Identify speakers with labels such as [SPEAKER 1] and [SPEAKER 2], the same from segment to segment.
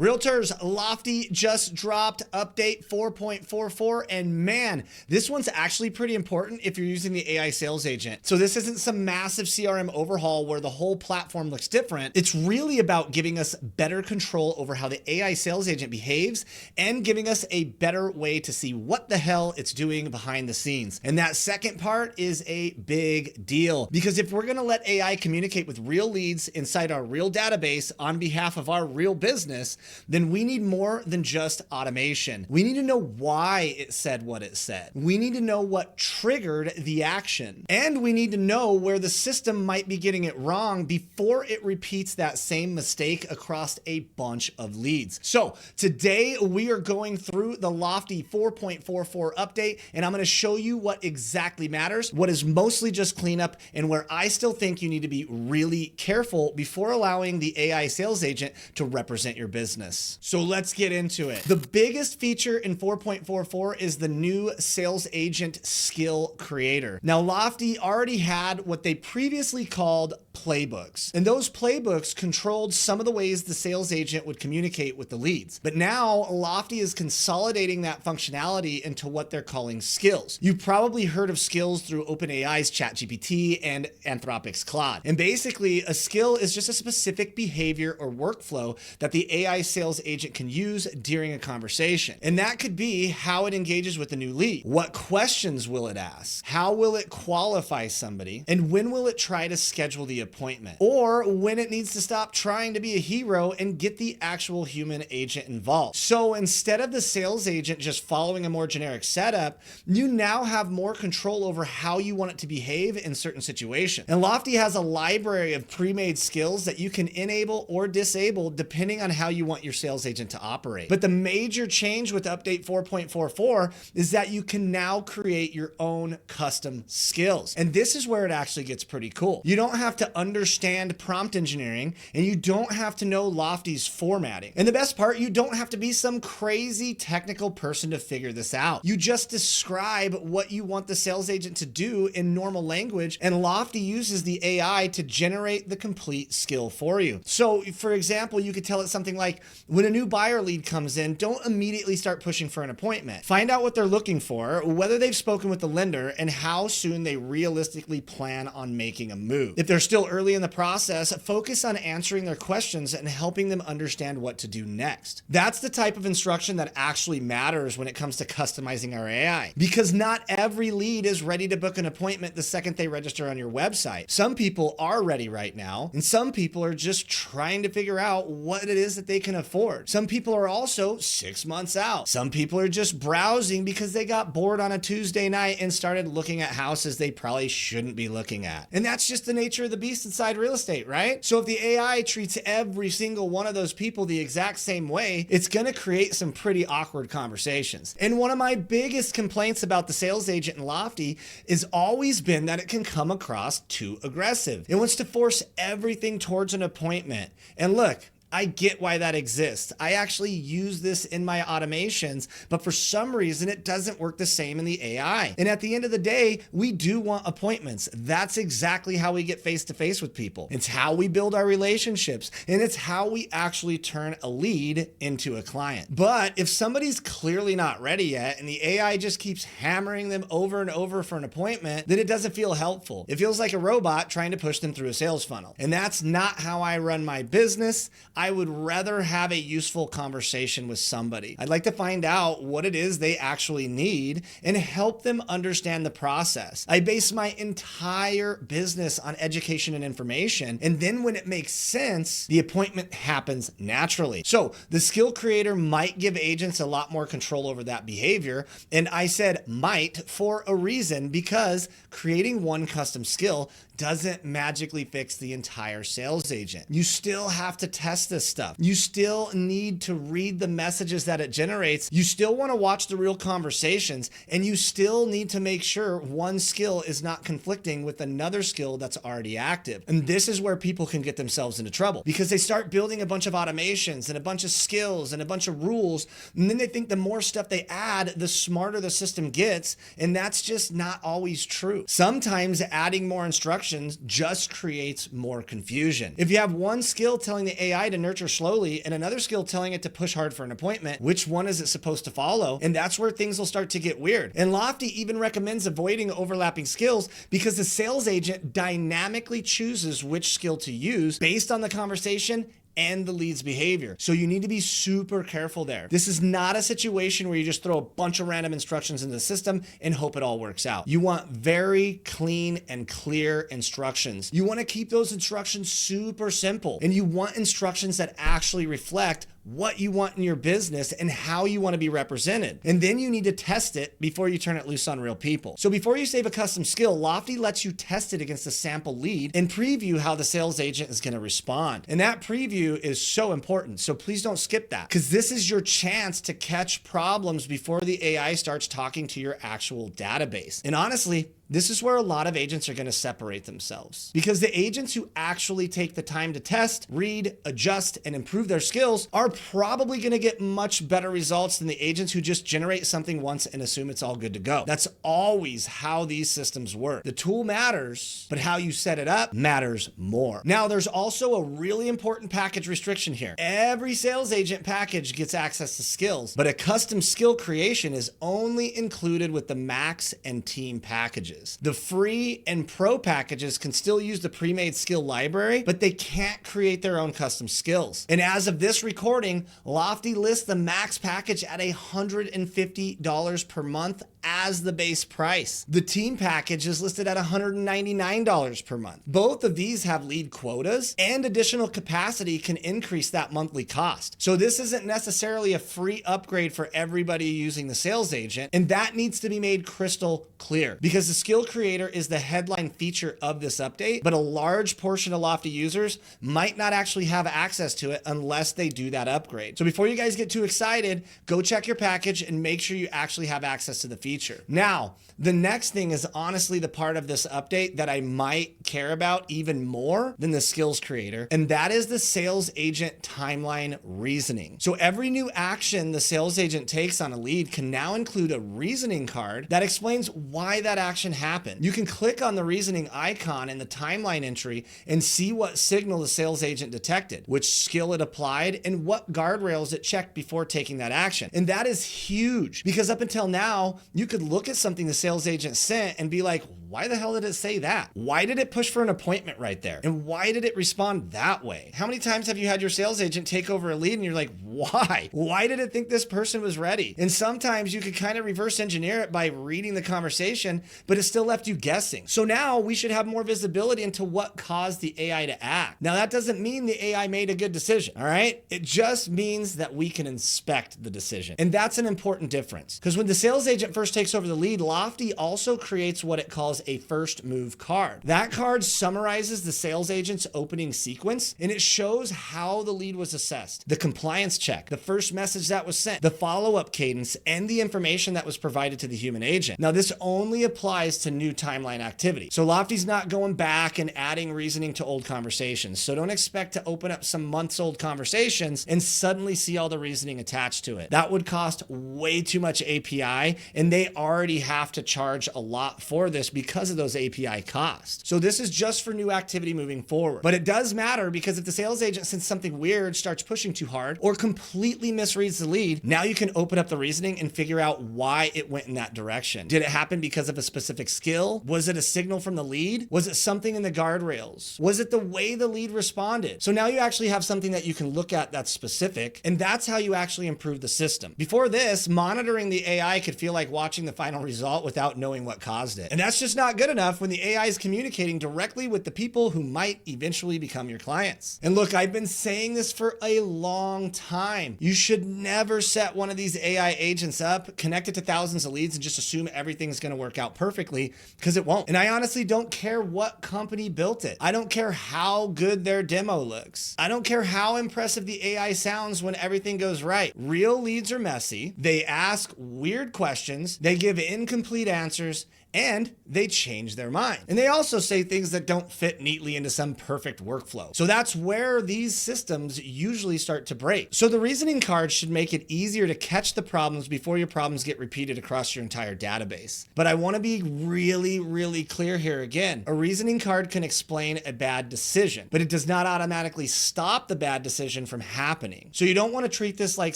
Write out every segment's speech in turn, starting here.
[SPEAKER 1] Realtors, Lofty just dropped update 4.44, and man, this one's actually pretty important if you're using the AI sales agent. So this isn't some massive CRM overhaul where the whole platform looks different. It's really about giving us better control over how the AI sales agent behaves and giving us a better way to see what the hell it's doing behind the scenes. And that second part is a big deal, because if we're gonna let AI communicate with real leads inside our real database on behalf of our real business, then we need more than just automation. We need to know why it said what it said. We need to know what triggered the action. And we need to know where the system might be getting it wrong before it repeats that same mistake across a bunch of leads. So today we are going through the Lofty 4.44 update, and I'm going to show you what exactly matters, what is mostly just cleanup, and where I still think you need to be really careful before allowing the AI sales agent to represent your business. So let's get into it. The biggest feature in 4.44 is the new sales agent skill creator. Now, Lofty already had what they previously called playbooks, and those playbooks controlled some of the ways the sales agent would communicate with the leads. But now Lofty is consolidating that functionality into what they're calling skills. You've probably heard of skills through OpenAI's ChatGPT and Anthropic's Claude. And basically, a skill is just a specific behavior or workflow that the AI sales agent can use during a conversation. And that could be how it engages with the new lead. What questions will it ask? How will it qualify somebody? And when will it try to schedule the appointment? Or when it needs to stop trying to be a hero and get the actual human agent involved. So instead of the sales agent just following a more generic setup, you now have more control over how you want it to behave in certain situations. And Lofty has a library of pre-made skills that you can enable or disable depending on how you want your sales agent to operate. But the major change with update 4.44 is that you can now create your own custom skills. And this is where it actually gets pretty cool. You don't have to understand prompt engineering, and you don't have to know Lofty's formatting. And the best part, you don't have to be some crazy technical person to figure this out. You just describe what you want the sales agent to do in normal language, and Lofty uses the AI to generate the complete skill for you. So for example, you could tell it something like, when a new buyer lead comes in, don't immediately start pushing for an appointment. Find out what they're looking for, whether they've spoken with the lender, and how soon they realistically plan on making a move. If they're still early in the process, focus on answering their questions and helping them understand what to do next. That's the type of instruction that actually matters when it comes to customizing our AI, because not every lead is ready to book an appointment the second they register on your website. Some people are ready right now, and some people are just trying to figure out what it is that they can afford. Some people are also 6 months out. Some people are just browsing because they got bored on a Tuesday night and started looking at houses they probably shouldn't be looking at. And that's just the nature of the beast inside real estate, right? So if the AI treats every single one of those people the exact same way, it's going to create some pretty awkward conversations. And one of my biggest complaints about the sales agent in Lofty has always been that it can come across too aggressive. It wants to force everything towards an appointment. And look, I get why that exists. I actually use this in my automations, but for some reason it doesn't work the same in the AI. And at the end of the day, we do want appointments. That's exactly how we get face to face with people. It's how we build our relationships, and it's how we actually turn a lead into a client. But if somebody's clearly not ready yet and the AI just keeps hammering them over and over for an appointment, then it doesn't feel helpful. It feels like a robot trying to push them through a sales funnel. And that's not how I run my business. I would rather have a useful conversation with somebody. I'd like to find out what it is they actually need and help them understand the process. I base my entire business on education and information, and then when it makes sense, the appointment happens naturally. So the skill creator might give agents a lot more control over that behavior, and I said might for a reason, because creating one custom skill doesn't magically fix the entire sales agent. You still have to test this stuff. You still need to read the messages that it generates. You still want to watch the real conversations, and you still need to make sure one skill is not conflicting with another skill that's already active. And this is where people can get themselves into trouble, because they start building a bunch of automations and a bunch of skills and a bunch of rules, and then they think the more stuff they add, the smarter the system gets, and that's just not always true. Sometimes adding more instructions just creates more confusion. If you have one skill telling the AI to nurture slowly and another skill telling it to push hard for an appointment, which one is it supposed to follow? And that's where things will start to get weird. And Lofty even recommends avoiding overlapping skills because the sales agent dynamically chooses which skill to use based on the conversation and the lead's behavior. So you need to be super careful there. This is not a situation where you just throw a bunch of random instructions into the system and hope it all works out. You want very clean and clear instructions. You want to keep those instructions super simple, and you want instructions that actually reflect what you want in your business and how you want to be represented. And then you need to test it before you turn it loose on real people. So before you save a custom skill, Lofty lets you test it against a sample lead and preview how the sales agent is going to respond. And that preview is so important. So please don't skip that, because this is your chance to catch problems before the AI starts talking to your actual database. And honestly, this is where a lot of agents are going to separate themselves, because the agents who actually take the time to test, read, adjust, and improve their skills are probably going to get much better results than the agents who just generate something once and assume it's all good to go. That's always how these systems work. The tool matters, but how you set it up matters more. Now, there's also a really important package restriction here. Every sales agent package gets access to skills, but a custom skill creation is only included with the Max and Team packages. The free and pro packages can still use the pre-made skill library, but they can't create their own custom skills. And as of this recording, Lofty lists the Max package at $150 per month as the base price. The Team package is listed at $199 per month. Both of these have lead quotas, and additional capacity can increase that monthly cost. So this isn't necessarily a free upgrade for everybody using the sales agent, and that needs to be made crystal clear, because the skill creator is the headline feature of this update, but a large portion of Lofty users might not actually have access to it unless they do that upgrade. So before you guys get too excited, go check your package and make sure you actually have access to the feature. Now, the next thing is honestly the part of this update that I might care about even more than the skills creator, and that is the sales agent timeline reasoning. So every new action the sales agent takes on a lead can now include a reasoning card that explains why that action happened. You can click on the reasoning icon in the timeline entry and see what signal the sales agent detected, which skill it applied, and what guardrails it checked before taking that action. And that is huge, because up until now, you could look at something the sales agent sent and be like, why the hell did it say that? Why did it push for an appointment right there? And why did it respond that way? How many times have you had your sales agent take over a lead and you're like, why? Why did it think this person was ready? And sometimes you could kind of reverse engineer it by reading the conversation, but it still left you guessing. So now we should have more visibility into what caused the AI to act. Now, that doesn't mean the AI made a good decision, all right? It just means that we can inspect the decision. And that's an important difference, because when the sales agent first takes over the lead, Lofty also creates what it calls a first move card. That card summarizes the sales agent's opening sequence, and it shows how the lead was assessed, the compliance check, the first message that was sent, the follow-up cadence, and the information that was provided to the human agent. Now, this only applies to new timeline activity. So Lofty's not going back and adding reasoning to old conversations. So don't expect to open up some months old conversations and suddenly see all the reasoning attached to it. That would cost way too much API, and they already have to charge a lot for this because of those API costs. So this is just for new activity moving forward. But it does matter, because if the sales agent, since something weird, starts pushing too hard or completely misreads the lead, now you can open up the reasoning and figure out why it went in that direction. Did it happen because of a specific skill? Was it a signal from the lead? Was it something in the guardrails? Was it the way the lead responded? So now you actually have something that you can look at that's specific, and that's how you actually improve the system. Before this, monitoring the AI could feel like watching the final result without knowing what caused it. And that's just not good enough when the AI is communicating directly with the people who might eventually become your clients. And look, I've been saying this for a long time. You should never set one of these AI agents up, connect it to thousands of leads, and just assume everything's going to work out perfectly, because it won't. And I honestly don't care what company built it. I don't care how good their demo looks. I don't care how impressive the AI sounds when everything goes right. Real leads are messy. They ask weird questions. They give incomplete answers, and they change their mind. And they also say things that don't fit neatly into some perfect workflow. So that's where these systems usually start to break. So the reasoning cards should make it easier to catch the problems before your problems get repeated across your entire database. But I want to be really clear here again. A reasoning card can explain a bad decision, but it does not automatically stop the bad decision from happening. So you don't want to treat this like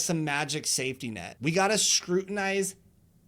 [SPEAKER 1] some magic safety net. We got to scrutinize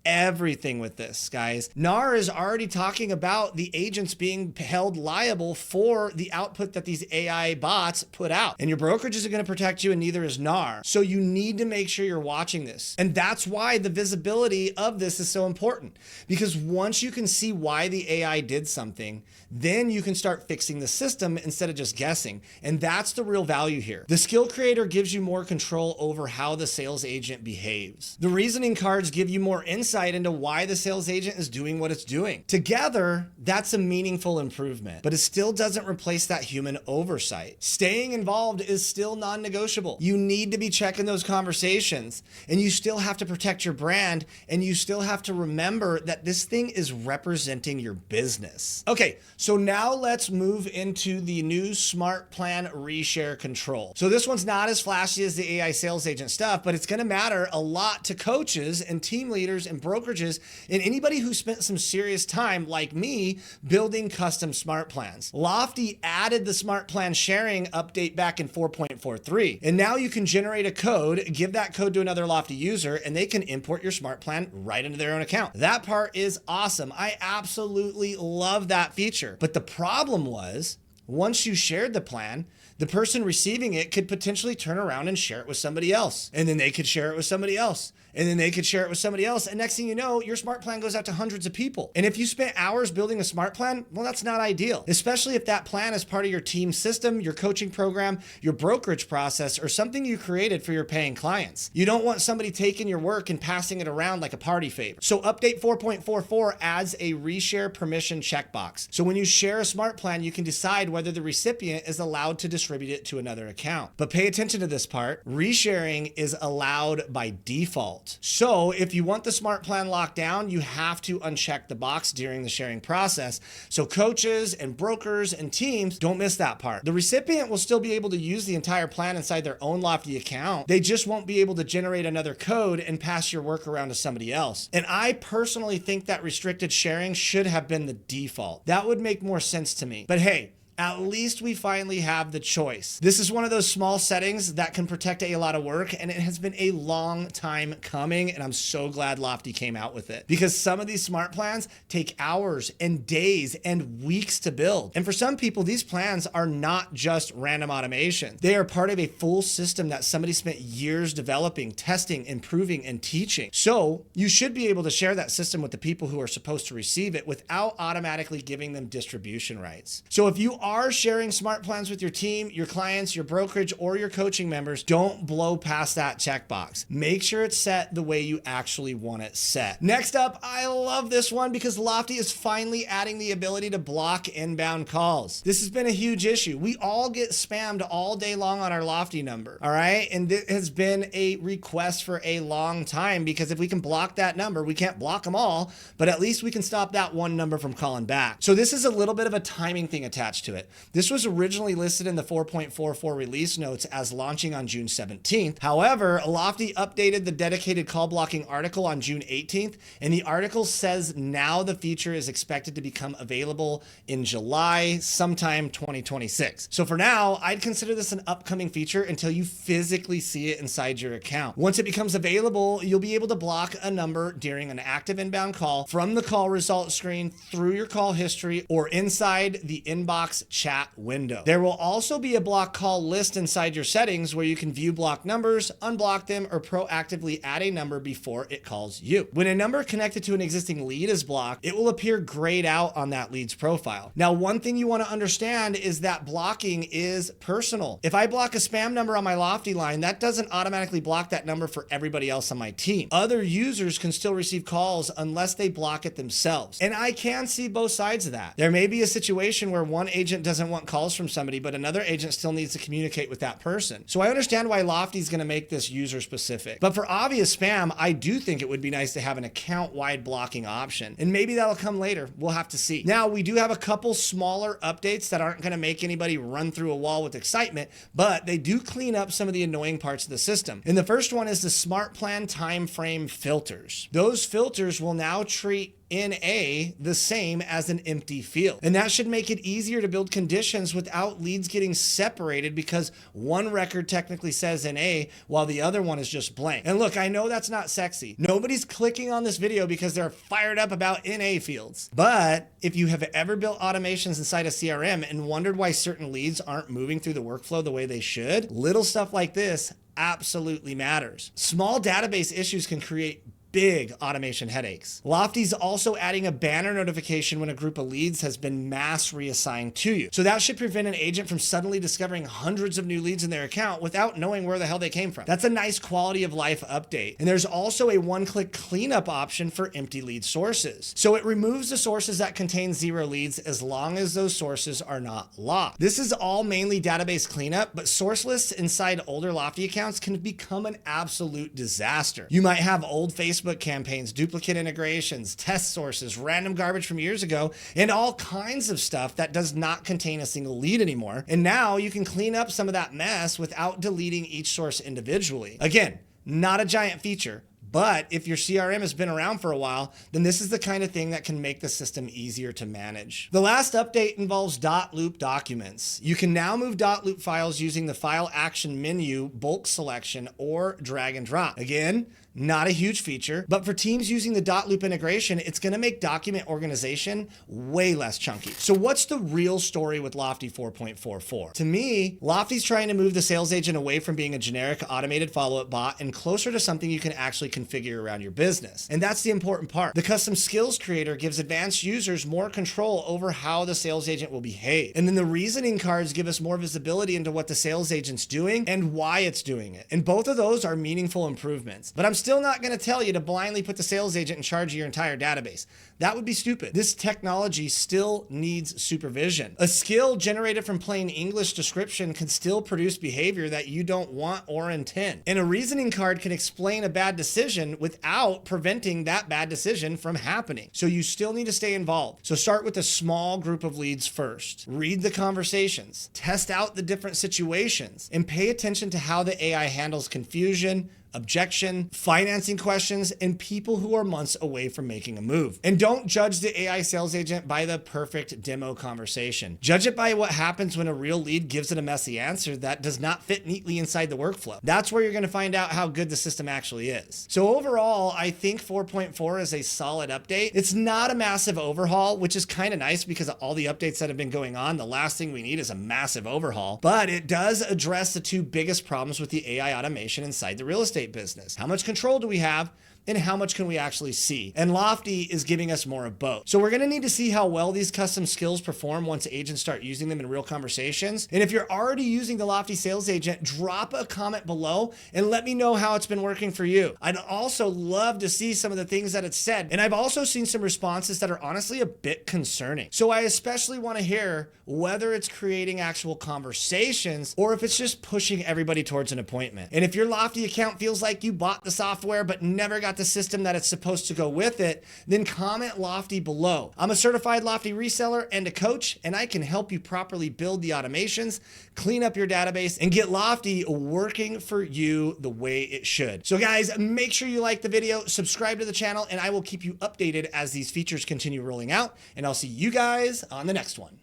[SPEAKER 1] everything with this, guys. NAR is already talking about the agents being held liable for the output that these AI bots put out. And your brokerage isn't going to protect you, and neither is NAR. So you need to make sure you're watching this. And that's why the visibility of this is so important. Because once you can see why the AI did something, then you can start fixing the system instead of just guessing. And that's the real value here. The skill creator gives you more control over how the sales agent behaves. The reasoning cards give you more insight into why the sales agent is doing what it's doing. Together, that's a meaningful improvement, but it still doesn't replace that human oversight. Staying involved is still non-negotiable. You need to be checking those conversations, and you still have to protect your brand, and you still have to remember that this thing is representing your business. Okay, so now let's move into the new Smart Plan Reshare Control. So this one's not as flashy as the AI sales agent stuff, but it's gonna matter a lot to coaches and team leaders and brokerages and anybody who spent some serious time, like me, building custom smart plans. Lofty added the smart plan sharing update back in 4.43. And now you can generate a code, give that code to another Lofty user, and they can import your smart plan right into their own account. That part is awesome. I absolutely love that feature. But the problem was, once you shared the plan, the person receiving it could potentially turn around and share it with somebody else. And then they could share it with somebody else. And then they could share it with somebody else. And next thing you know, your smart plan goes out to hundreds of people. And if you spent hours building a smart plan, well, that's not ideal, especially if that plan is part of your team system, your coaching program, your brokerage process, or something you created for your paying clients. You don't want somebody taking your work and passing it around like a party favor. So update 4.44 adds a reshare permission checkbox. So when you share a smart plan, you can decide whether the recipient is allowed to distribute it to another account. But pay attention to this part. Resharing is allowed by default. So if you want the smart plan locked down, you have to uncheck the box during the sharing process. So coaches and brokers and teams don't miss that part. The recipient will still be able to use the entire plan inside their own Lofty account. They just won't be able to generate another code and pass your work around to somebody else. And I personally think that restricted sharing should have been the default. That would make more sense to me. But hey, at least we finally have the choice. This is one of those small settings that can protect a lot of work, and it has been a long time coming, and I'm so glad Lofty came out with it, because some of these smart plans take hours and days and weeks to build. And for some people, these plans are not just random automation. They are part of a full system that somebody spent years developing, testing, improving, and teaching. So you should be able to share that system with the people who are supposed to receive it without automatically giving them distribution rights. So if you are sharing smart plans with your team, your clients, your brokerage, or your coaching members, don't blow past that checkbox. Make sure it's set the way you actually want it set. Next up, I love this one because Lofty is finally adding the ability to block inbound calls. This has been a huge issue. We all get spammed all day long on our Lofty number, all right? And it has been a request for a long time, because if we can block that number, we can't block them all, but at least we can stop that one number from calling back. So this is a little bit of a timing thing attached to it. This was originally listed in the 4.44 release notes as launching on June 17th. However, Lofty updated the dedicated call blocking article on June 18th, and the article says now the feature is expected to become available in July, sometime 2026. So for now, I'd consider this an upcoming feature until you physically see it inside your account. Once it becomes available, you'll be able to block a number during an active inbound call from the call results screen, through your call history, or inside the inbox chat window. There will also be a block call list inside your settings where you can view blocked numbers, unblock them, or proactively add a number before it calls you. When a number connected to an existing lead is blocked, it will appear grayed out on that lead's profile. Now, one thing you want to understand is that blocking is personal. If I block a spam number on my Lofty line, that doesn't automatically block that number for everybody else on my team. Other users can still receive calls unless they block it themselves. And I can see both sides of that. There may be a situation where one agent agent doesn't want calls from somebody, but another agent still needs to communicate with that person. So I understand why Lofty is going to make this user specific. But for obvious spam, I do think it would be nice to have an account-wide blocking option. And maybe that'll come later. We'll have to see. Now, we do have a couple smaller updates that aren't going to make anybody run through a wall with excitement, but they do clean up some of the annoying parts of the system. And the first one is the smart plan time frame filters. Those filters will now treat NA the same as an empty field. And that should make it easier to build conditions without leads getting separated because one record technically says NA while the other one is just blank. And look, I know that's not sexy. Nobody's clicking on this video because they're fired up about NA fields. But if you have ever built automations inside a CRM and wondered why certain leads aren't moving through the workflow the way they should, little stuff like this absolutely matters. Small database issues can create big automation headaches. Lofty's also adding a banner notification when a group of leads has been mass reassigned to you. So that should prevent an agent from suddenly discovering hundreds of new leads in their account without knowing where the hell they came from. That's a nice quality of life update. And there's also a one-click cleanup option for empty lead sources. So it removes the sources that contain 0 leads as long as those sources are not locked. This is all mainly database cleanup, but source lists inside older Lofty accounts can become an absolute disaster. You might have old Facebook campaigns, duplicate integrations, test sources, random garbage from years ago, and all kinds of stuff that does not contain a single lead anymore. And now you can clean up some of that mess without deleting each source individually. Again, not a giant feature, but if your CRM has been around for a while, then this is the kind of thing that can make the system easier to manage. The last update involves .loop documents. You can now move .loop files using the file action menu, bulk selection, or drag and drop. Again, not a huge feature, but for teams using the .loop integration, it's going to make document organization way less chunky. So what's the real story with Lofty 4.44? To me, Lofty's trying to move the sales agent away from being a generic automated follow-up bot and closer to something you can actually configure around your business. And that's the important part. The custom skills creator gives advanced users more control over how the sales agent will behave. And then the reasoning cards give us more visibility into what the sales agent's doing and why it's doing it. And both of those are meaningful improvements. But I'm still not going to tell you to blindly put the sales agent in charge of your entire database. That would be stupid. This technology still needs supervision. A skill generated from plain English description can still produce behavior that you don't want or intend. And a reasoning card can explain a bad decision without preventing that bad decision from happening. So you still need to stay involved. So start with a small group of leads first. Read the conversations, test out the different situations, and pay attention to how the AI handles confusion, objection, financing questions, and people who are months away from making a move. And don't judge the AI sales agent by the perfect demo conversation. Judge it by what happens when a real lead gives it a messy answer that does not fit neatly inside the workflow. That's where you're going to find out how good the system actually is. So overall, I think 4.4 is a solid update. It's not a massive overhaul, which is kind of nice because of all the updates that have been going on. The last thing we need is a massive overhaul, but it does address the two biggest problems with the AI automation inside the real estate business. How much control do we have? And how much can we actually see? And Lofty is giving us more of both. So we're going to need to see how well these custom skills perform once agents start using them in real conversations. And if you're already using the Lofty sales agent, drop a comment below and let me know how it's been working for you. I'd also love to see some of the things that it's said. And I've also seen some responses that are honestly a bit concerning. So I especially want to hear whether it's creating actual conversations or if it's just pushing everybody towards an appointment. And if your Lofty account feels like you bought the software but never got the system that it's supposed to go with it, then comment Lofty below. I'm a certified Lofty reseller and a coach, and I can help you properly build the automations, clean up your database, and get Lofty working for you the way it should. So guys, make sure you like the video, subscribe to the channel, and I will keep you updated as these features continue rolling out, and I'll see you guys on the next one.